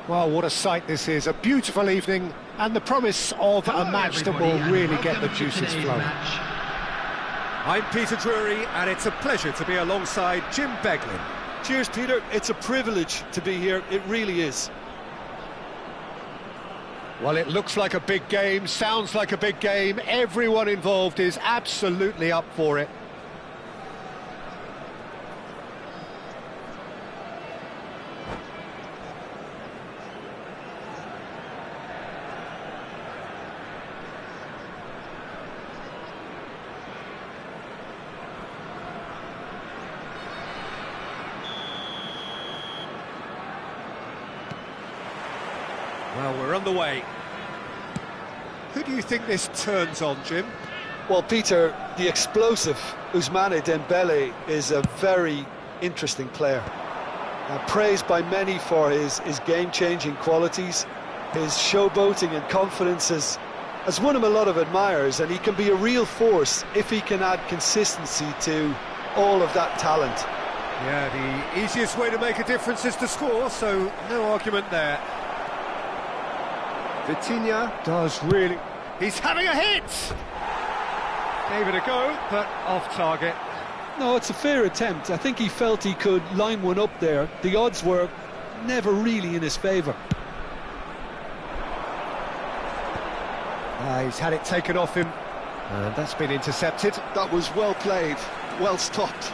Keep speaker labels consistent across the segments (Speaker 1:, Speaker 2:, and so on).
Speaker 1: Well, what a sight this is. A beautiful evening and the promise of a match that will really get the juices flowing.
Speaker 2: I'm Peter Drury, and it's a pleasure to be alongside Jim Beglin.
Speaker 3: Cheers, Peter. It's a privilege to be here. It really is.
Speaker 1: Well, it looks like a big game, sounds like a big game. Everyone involved is absolutely up for it.
Speaker 2: Well, we're underway. Who do you think this turns on, Jim?
Speaker 3: Well, Peter, the explosive Ousmane Dembele is a very interesting player. Praised by many for his game-changing qualities. His showboating and confidence has won him a lot of admirers, and he can be a real force if he can add consistency to all of that talent.
Speaker 2: Yeah, the easiest way to make a difference is to score, so no argument there.
Speaker 1: Vitinha does really... He's having a hit! Gave it a go, but off target.
Speaker 3: No, it's a fair attempt. I think he felt he could line one up there. The odds were never really in his favour.
Speaker 1: He's had it taken off him, and that's been intercepted.
Speaker 3: That was well played, well stopped.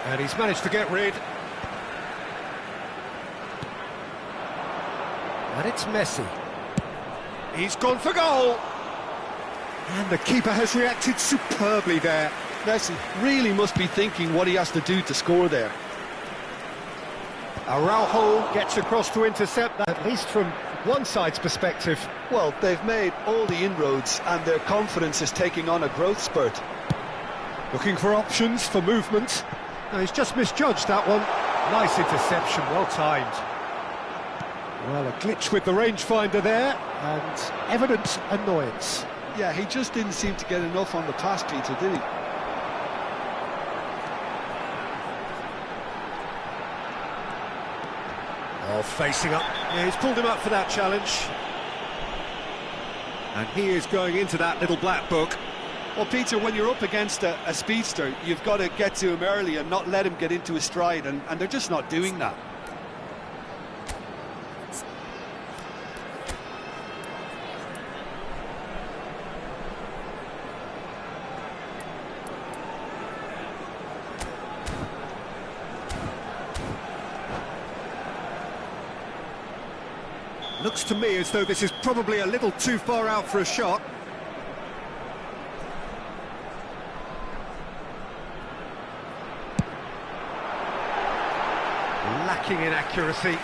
Speaker 1: And he's managed to get rid. And it's Messi. He's gone for goal. And the keeper has reacted superbly there.
Speaker 3: Messi really must be thinking what he has to do to score there.
Speaker 1: Araujo gets across to intercept that, at least from one side's perspective.
Speaker 3: Well, they've made all the inroads and their confidence is taking on a growth spurt.
Speaker 1: Looking for options for movement. No, he's just misjudged that one. Nice interception, well timed. Well, a glitch with the rangefinder there, and evident annoyance.
Speaker 3: Yeah, he just didn't seem to get enough on the pass, Peter, did he?
Speaker 2: Oh, facing up. Yeah, he's pulled him up for that challenge. And he is going into that little black book.
Speaker 3: Well, Peter, when you're up against a speedster, you've got to get to him early and not let him get into his stride, and they're just not doing that.
Speaker 2: Looks to me as though this is probably a little too far out for a shot.
Speaker 1: Lacking in accuracy.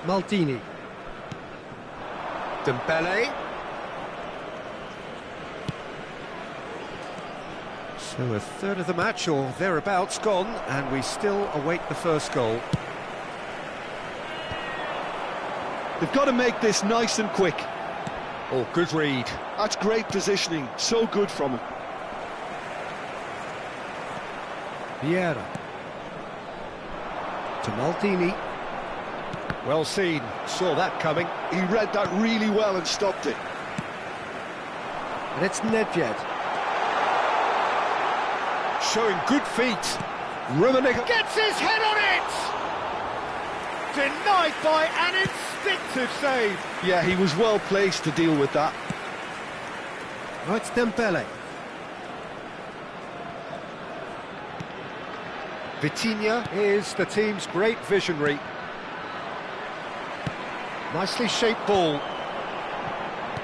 Speaker 1: Maldini. Dembele.
Speaker 2: So a third of the match or thereabouts gone, and we still await the first goal.
Speaker 3: They've got to make this nice and quick.
Speaker 1: Oh, good read.
Speaker 3: That's great positioning, so good from him.
Speaker 1: Vieira. To Maldini. Well seen, saw that coming.
Speaker 3: He read that really well and stopped it.
Speaker 1: And it's Nedved. Showing good feet. Rummenigge gets his head on it! Denied by an instinctive save.
Speaker 3: Yeah, he was well placed to deal with that.
Speaker 1: Oh, it's Dembele. Vitinha is the team's great visionary. Nicely shaped ball.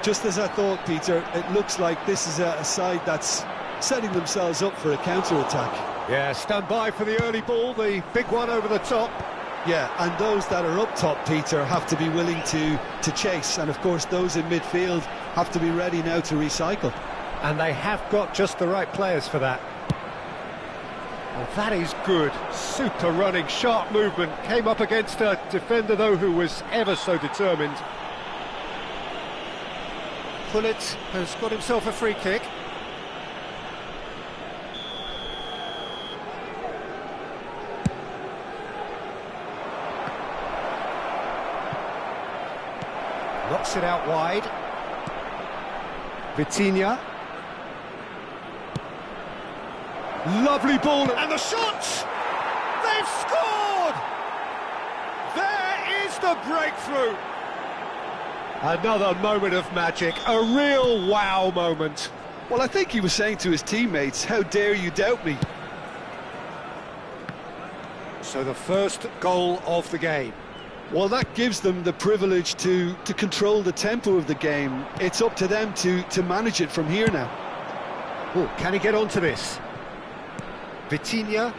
Speaker 3: Just as I thought, Peter, it looks like this is a side that's setting themselves up for a counter-attack.
Speaker 1: Yeah, stand by for the early ball, the big one over the top.
Speaker 3: Yeah, and those that are up top, Peter, have to be willing to chase, and of course those in midfield have to be ready now to recycle.
Speaker 1: And they have got just the right players for that. Well, that is good. Super running, sharp movement. Came up against a defender, though, who was ever so determined.
Speaker 2: Pullet has got himself a free kick.
Speaker 1: Knocks it out wide. Vitinha. Lovely ball, and the shot! They've scored! There is the breakthrough! Another moment of magic, a real wow moment.
Speaker 3: Well, I think he was saying to his teammates, how dare you doubt me?
Speaker 1: So the first goal of the game.
Speaker 3: Well, that gives them the privilege to control the tempo of the game. It's up to them to manage it from here now.
Speaker 1: Oh, can he get onto this? Vitinha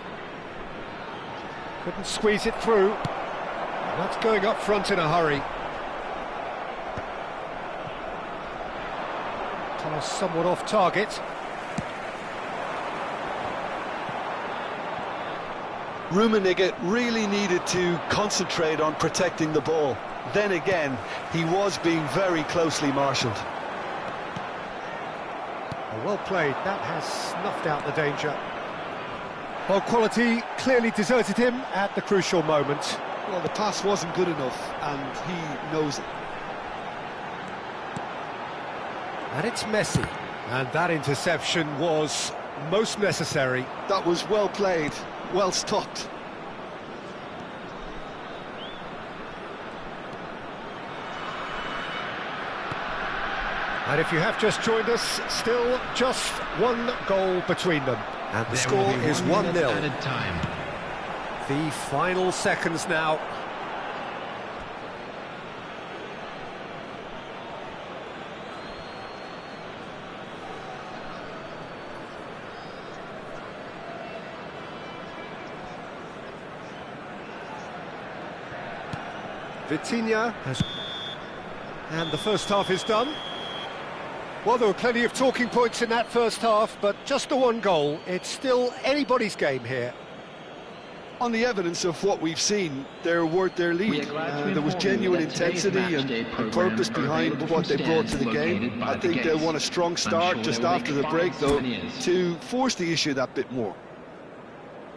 Speaker 1: couldn't squeeze it through. And that's going up front in a hurry. Pass somewhat off target.
Speaker 3: Rummenigge really needed to concentrate on protecting the ball. Then again, he was being very closely marshalled.
Speaker 1: Well played, that has snuffed out the danger. Well, quality clearly deserted him at the crucial moment.
Speaker 3: Well, the pass wasn't good enough, and he knows it.
Speaker 1: And it's Messi. And that interception was most necessary.
Speaker 3: That was well played, well stopped.
Speaker 1: And if you have just joined us, still just one goal between them. And the score is 1-0.
Speaker 4: Added time.
Speaker 1: The final seconds now. Vitinha has... And the first half is done. Well, there were plenty of talking points in that first half, but just the one goal. It's still anybody's game here.
Speaker 3: On the evidence of what we've seen, they're worth their lead. There was genuine intensity and purpose behind what they brought to the game. I think they'll want a strong start just after the break, though, to force the issue that bit more.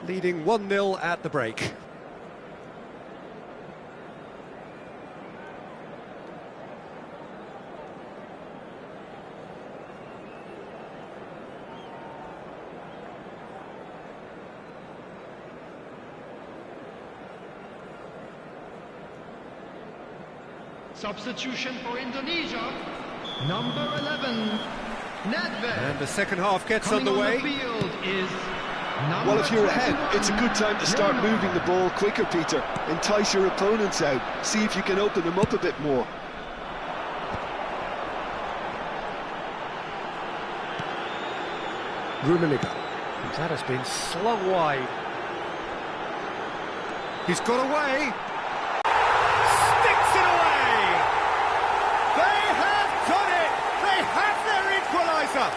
Speaker 1: Leading 1-0 at the break.
Speaker 4: Substitution for Indonesia, number 11, Nedved.
Speaker 1: And the second half gets underway.
Speaker 4: On the field is
Speaker 3: well, if you're ahead, it's a good time to start moving the ball quicker, Peter. Entice your opponents out. See if you can open them up a bit more.
Speaker 1: Rummenigge. That has been slung wide. He's got away. Sticks it away. They have done it. They have their equaliser.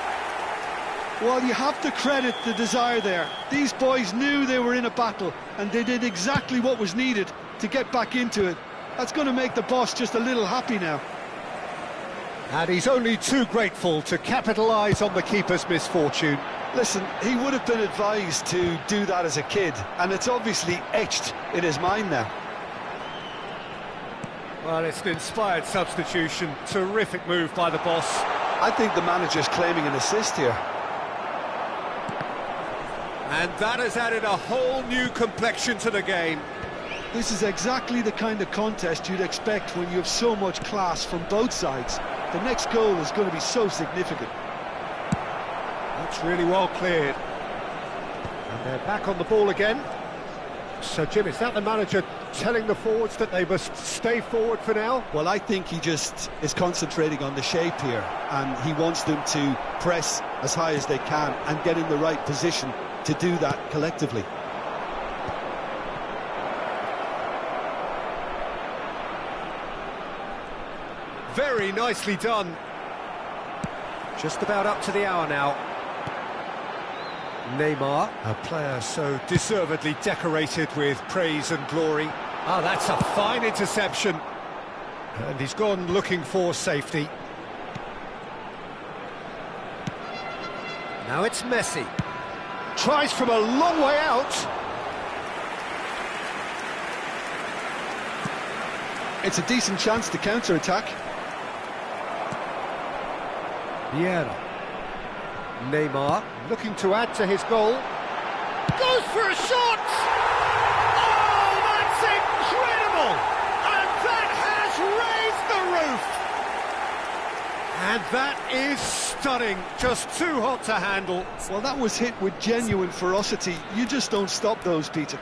Speaker 3: Well, you have to credit the desire there. These boys knew they were in a battle, and they did exactly what was needed to get back into it. That's going to make the boss just a little happy now.
Speaker 1: And he's only too grateful to capitalise on the keeper's misfortune.
Speaker 3: Listen, he would have been advised to do that as a kid, and it's obviously etched in his mind now.
Speaker 1: Well, it's an inspired substitution. Terrific move by the boss.
Speaker 3: I think the manager's claiming an assist here.
Speaker 1: And that has added a whole new complexion to the game.
Speaker 3: This is exactly the kind of contest you'd expect when you have so much class from both sides. The next goal is going to be so significant.
Speaker 1: That's really well cleared. And they're back on the ball again. So, Jim, is that the manager telling the forwards that they must stay forward for now?
Speaker 3: Well, I think he just is concentrating on the shape here, and he wants them to press as high as they can and get in the right position to do that collectively.
Speaker 1: Very nicely done. Just about up to the hour now. Neymar, a player so deservedly decorated with praise and glory. Ah, that's a fine interception. And he's gone looking for safety. Now it's Messi. Tries from a long way out.
Speaker 3: It's a decent chance to counter-attack.
Speaker 1: Vieira. Neymar looking to add to his goal. Goes for a shot! Oh, that's incredible! And that has raised the roof! And that is stunning, just too hot to handle.
Speaker 3: Well, that was hit with genuine ferocity. You just don't stop those, Peter.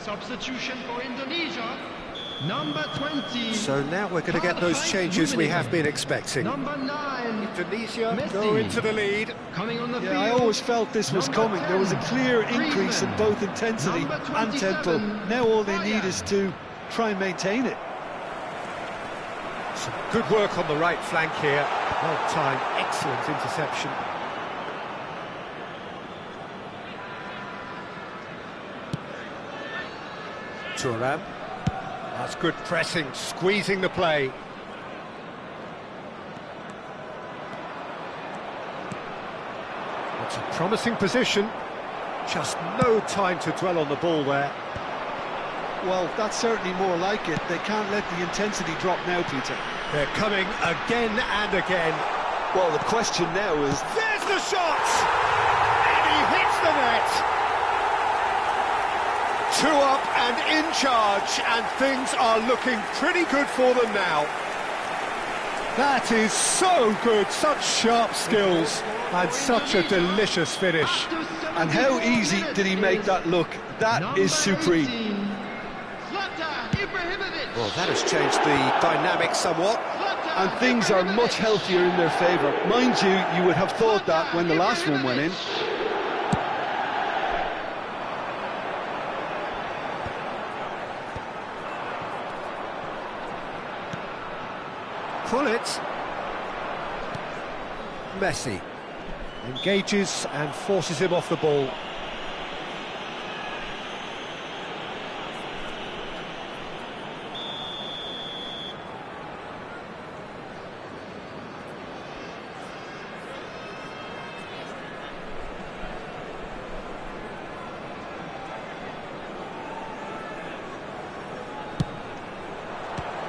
Speaker 4: Substitution for Indonesia, number 20.
Speaker 2: So now we're going to get those changes we have been expecting.
Speaker 4: Number 9.
Speaker 2: Indonesia
Speaker 4: Messi.
Speaker 2: go into the lead.
Speaker 4: Coming on the
Speaker 3: Yeah,
Speaker 4: field.
Speaker 3: I always felt this was
Speaker 4: Number
Speaker 3: coming. There was a
Speaker 4: 10,
Speaker 3: clear increase in
Speaker 4: Griezmann.
Speaker 3: both intensity
Speaker 4: Number
Speaker 3: and tempo.
Speaker 4: 27,
Speaker 3: Now all they need
Speaker 4: Ryan.
Speaker 3: is to try and maintain it.
Speaker 1: Some good work on the right flank here. Well timed, excellent interception. Thuram. That's good pressing, squeezing the play. It's a promising position. Just no time to dwell on the ball there.
Speaker 3: Well, that's certainly more like it. They can't let the intensity drop now, Peter.
Speaker 1: They're coming again and again.
Speaker 3: Well, the question now is...
Speaker 1: There's the shot! And he hits the net! 2 up and in charge, and things are looking pretty good for them now. That is so good, such sharp skills, and such a delicious finish.
Speaker 3: And how easy did he make that look? That is supreme.
Speaker 2: Well, that has changed the dynamic somewhat.
Speaker 3: And things are much healthier in their favour. Mind you, you would have thought that when the last one went in.
Speaker 1: Pull it. Messi engages and forces him off the ball.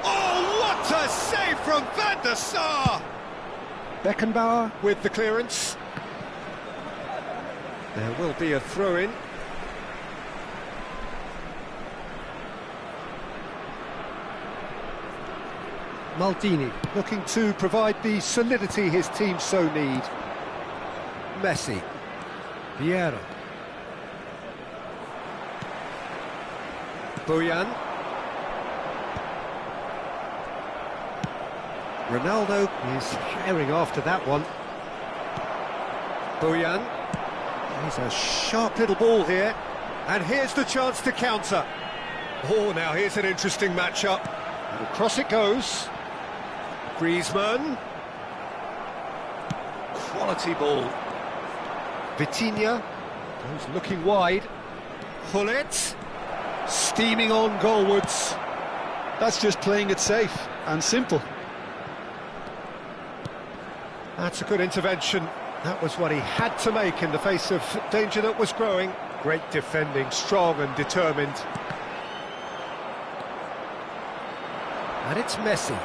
Speaker 2: What a save from Van der Sar!
Speaker 1: Beckenbauer with the clearance. There will be a throw-in. Maldini looking to provide the solidity his team so need. Messi. Vieira. Bojan. Ronaldo is herring after that one. Bojan. He's a sharp little ball here. And here's the chance to counter. Oh, now here's an interesting matchup. And across it goes. Griezmann. Quality ball. Vitinha goes looking wide. Hullet. Steaming on goalwards.
Speaker 3: That's just playing it safe and simple.
Speaker 1: That's a good intervention. That was what he had to make in the face of danger that was growing. Great defending, strong and determined. And it's Messi.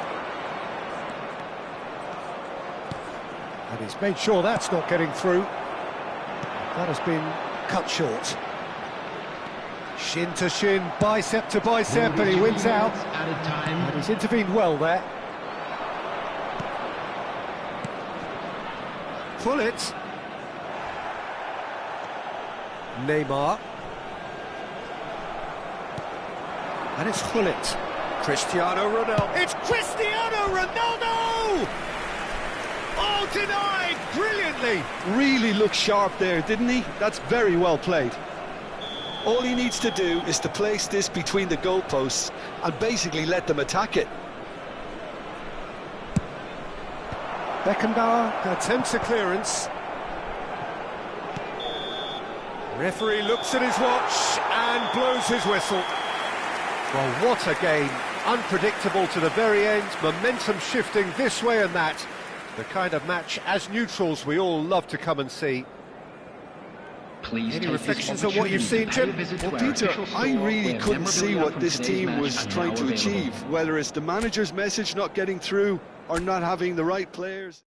Speaker 1: And he's made sure that's not getting through. That has been cut short. Shin to shin, bicep to bicep, and he wins out.
Speaker 4: Added time.
Speaker 1: And he's intervened well there. Pull it. Neymar. And it's Hullet. Cristiano Ronaldo. It's Cristiano Ronaldo! Oh, denied brilliantly.
Speaker 3: Really looked sharp there, didn't he? That's very well played. All he needs to do is to place this between the goalposts and basically let them attack it.
Speaker 1: Beckenbauer attempts a clearance. Referee looks at his watch and blows his whistle. Well, what a game. Unpredictable to the very end, momentum shifting this way and that. The kind of match, as neutrals, we all love to come and see.
Speaker 4: Please
Speaker 1: Any
Speaker 4: take
Speaker 1: reflections
Speaker 4: this
Speaker 1: on what you've seen,
Speaker 4: opportunity to pay
Speaker 1: Jim?
Speaker 4: a visit
Speaker 3: Well,
Speaker 4: to our
Speaker 3: Peter,
Speaker 4: official
Speaker 3: I
Speaker 4: store,
Speaker 3: really
Speaker 4: where
Speaker 3: couldn't see
Speaker 4: memorabilia
Speaker 3: what
Speaker 4: from
Speaker 3: this
Speaker 4: today's
Speaker 3: team was
Speaker 4: match are
Speaker 3: trying
Speaker 4: now
Speaker 3: to
Speaker 4: available.
Speaker 3: achieve, whether it's the manager's message not getting through or not having the right players.